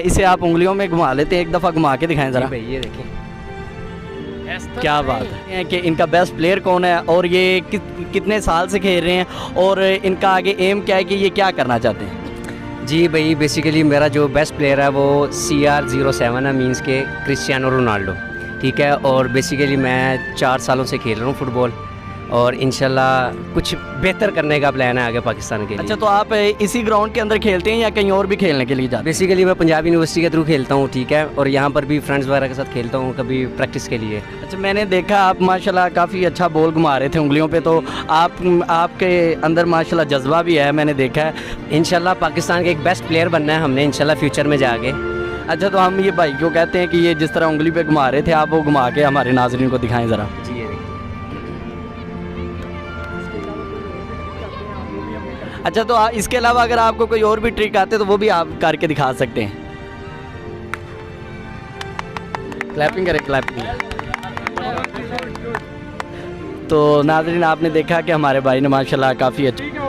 इसे आप उंगलियों में घुमा लेते हैं, एक दफ़ा घुमा के दिखाएं ज़रा। भाई ये देखें, क्या बात है कि इनका बेस्ट प्लेयर कौन है और ये कितने साल से खेल रहे हैं और इनका आगे एम क्या है कि ये क्या करना चाहते हैं? जी भाई बेसिकली मेरा जो बेस्ट प्लेयर है वो CR07 है, मींस के क्रिस्टियानो रोनाल्डो, ठीक है। और बेसिकली मैं 4 सालों से खेल रहा हूँ फुटबॉल और इंशाल्लाह कुछ बेहतर करने का प्लान है आगे पाकिस्तान के लिए। अच्छा, तो आप इसी ग्राउंड के अंदर खेलते हैं या कहीं और भी खेलने के लिए जाते हैं? बेसिकली मैं पंजाब यूनिवर्सिटी के थ्रू खेलता हूँ, ठीक है, और यहाँ पर भी फ्रेंड्स वगैरह के साथ खेलता हूँ कभी प्रैक्टिस के लिए। अच्छा, मैंने देखा आप माशाल्लाह काफ़ी अच्छा बॉल घुमा रहे थे उंगलियों पे, तो आपके अंदर माशाल्लाह जज्बा भी है, मैंने देखा है। इंशाल्लाह पाकिस्तान के एक बेस्ट प्लेयर बनना है हमने इंशाल्लाह फ्यूचर में जाके। अच्छा, तो हम ये भाई क्यों कहते हैं कि ये जिस तरह उंगली पे घुमा रहे थे आप वो घुमा के हमारे नाज़रीन को दिखाएं ज़रा। जी ये देखिए। अच्छा, तो इसके अलावा अगर आपको कोई और भी ट्रिक आते तो वो भी आप करके दिखा सकते हैं। क्लैपिंग करें, क्लैपिंग। तो नाज़रीन आपने देखा कि हमारे भाई ने माशाल्लाह काफ़ी अच्छा